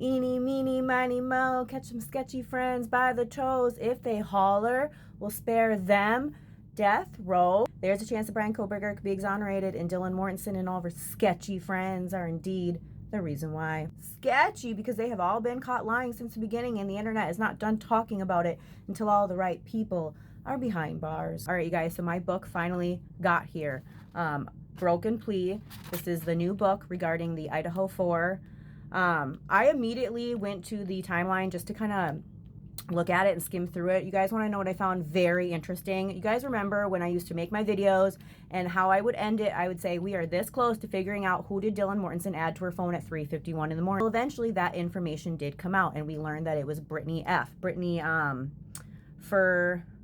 Eeny, meeny, miny, mo, catch some sketchy friends by the toes. If they holler, we'll spare them death row. There's a chance that Brian Koberger could be exonerated, and Dylan Mortensen and all of her sketchy friends are indeed the reason why. Sketchy because they have all been caught lying since the beginning, and the internet is not done talking about it until all the right people are behind bars. All right, you guys, so my book finally got here. Broken Plea. This is the new book regarding the Idaho4. I immediately went to the timeline just to kind of look at it and skim through it. You guys want to know what I found very interesting? You guys remember when I used to make my videos and how I would end it? I would say, we are this close to figuring out who did Dylan Mortensen add to her phone at 3:51 in the morning. Well, eventually that information did come out, and we learned that it was Brittany F. Brittany,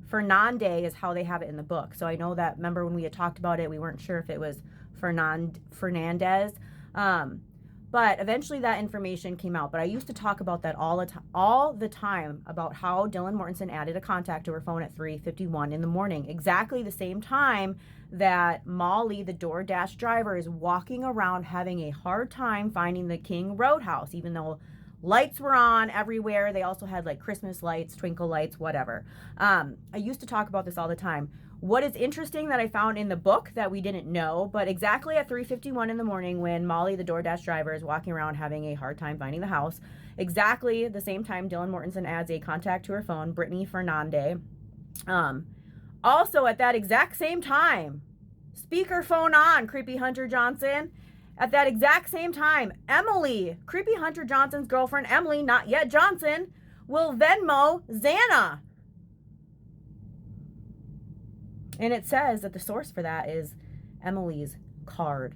Fernandez is how they have it in the book. So I know that, remember when we had talked about it, we weren't sure if it was Fernandez. But eventually that information came out. But I used to talk about that all the time about how Dylan Mortensen added a contact to her phone at 3:51 in the morning, exactly the same time that Molly, the DoorDash driver, is walking around having a hard time finding the King Roadhouse, even though lights were on everywhere. They also had like Christmas lights, twinkle lights, whatever. I used to talk about this all the time. What is interesting that I found in the book that we didn't know, but exactly at 3:51 in the morning when Molly, the DoorDash driver, is walking around having a hard time finding the house, exactly the same time Dylan Mortensen adds a contact to her phone, Brittany Fernandez. Also at that exact same time, speakerphone on, Creepy Hunter Johnson. At that exact same time, Emily, Creepy Hunter Johnson's girlfriend, Emily, not yet Johnson, will Venmo Xana. And it says that the source for that is Emily's card.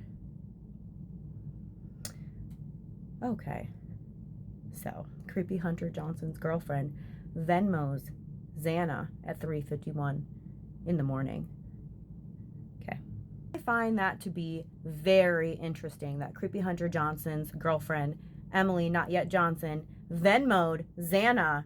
Okay. So, Creepy Hunter Johnson's girlfriend Venmos Xana at 3:51 in the morning. Okay. I find that to be very interesting that Creepy Hunter Johnson's girlfriend, Emily, not yet Johnson, Venmoed Xana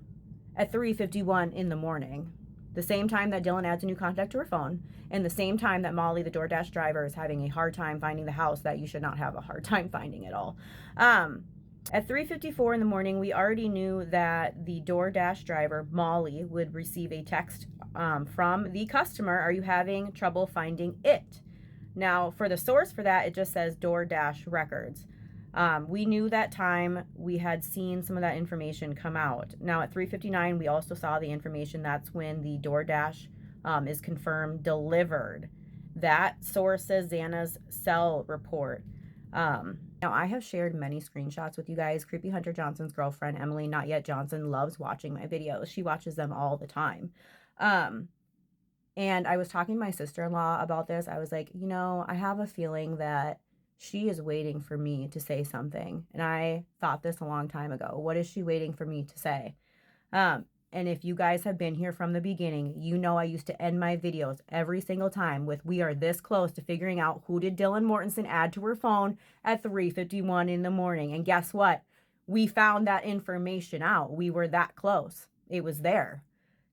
at 3:51 in the morning. The same time that Dylan adds a new contact to her phone, and the same time that Molly, the DoorDash driver, is having a hard time finding the house that you should not have a hard time finding at all. At 3:54 in the morning, we already knew that the DoorDash driver, Molly, would receive a text from the customer, "Are you having trouble finding it?" Now, for the source for that, it just says DoorDash records. We knew that time. We had seen some of that information come out. Now at 3:59, we also saw the information. That's when the DoorDash is confirmed delivered. That source says Xana's cell report. Now I have shared many screenshots with you guys. Creepy Hunter Johnson's girlfriend, Emily, not yet Johnson, loves watching my videos. She watches them all the time. And I was talking to my sister-in-law about this. I was like, you know, I have a feeling that she is waiting for me to say something. And I thought this a long time ago. What is she waiting for me to say? And if you guys have been here from the beginning, you know I used to end my videos every single time with, "We are this close to figuring out who did Dylan Mortensen add to her phone at 3:51 in the morning." And guess what? We found that information out. We were that close. It was there.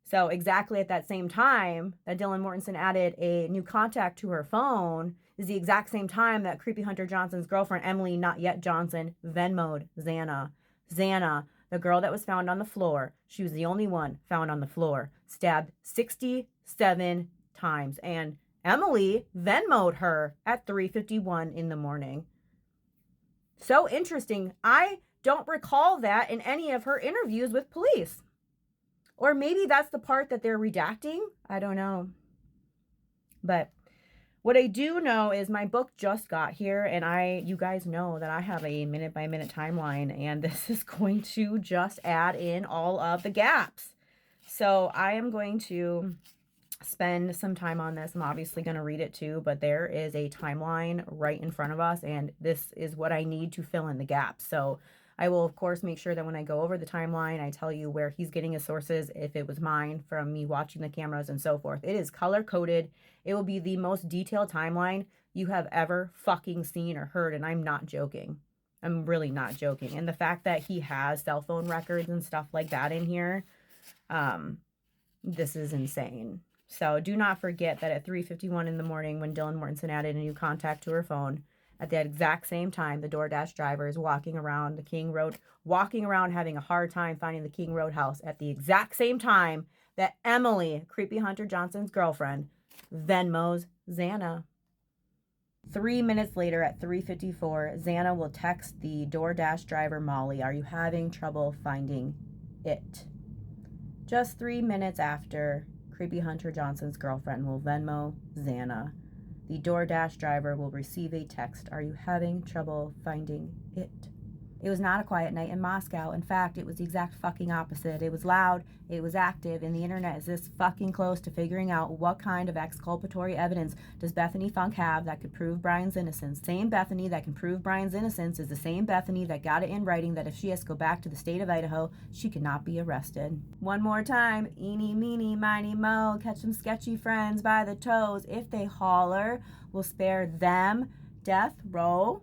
So exactly at that same time that Dylan Mortensen added a new contact to her phone is the exact same time that Creepy Hunter Johnson's girlfriend, Emily, not yet Johnson, Venmoed Xana. Xana, the girl that was found on the floor, she was the only one found on the floor, stabbed 67 times. And Emily Venmoed her at 3:51 in the morning. So interesting. I don't recall that in any of her interviews with police. Or maybe that's the part that they're redacting. I don't know. But what I do know is my book just got here, and you guys know that I have a minute-by-minute timeline, and this is going to just add in all of the gaps. So I am going to spend some time on this. I'm obviously going to read it too, but there is a timeline right in front of us, and this is what I need to fill in the gaps. So I will, of course, make sure that when I go over the timeline, I tell you where he's getting his sources, if it was mine, from me watching the cameras and so forth. It is color-coded. It will be the most detailed timeline you have ever fucking seen or heard, and I'm not joking. I'm really not joking. And the fact that he has cell phone records and stuff like that in here, this is insane. So do not forget that at 3:51 in the morning, when Dylan Mortensen added a new contact to her phone, At that exact same time, the DoorDash driver is walking around the King Road, walking around having a hard time finding the King Road house at the exact same time that Emily, Creepy Hunter Johnson's girlfriend, Venmos Xana. 3 minutes later at 3:54, Xana will text the DoorDash driver Molly, "Are you having trouble finding it?" Just 3 minutes after, Creepy Hunter Johnson's girlfriend will Venmo Xana. The DoorDash driver will receive a text, "Are you having trouble finding it?" It was not a quiet night in Moscow. In fact, it was the exact fucking opposite. It was loud, it was active, and the internet is this fucking close to figuring out what kind of exculpatory evidence does Bethany Funk have that could prove Brian's innocence. Same Bethany that can prove Brian's innocence is the same Bethany that got it in writing that if she has to go back to the state of Idaho, she could not be arrested. One more time, eeny, meeny, miny, mo, catch some sketchy friends by the toes. If they holler, we'll spare them death row.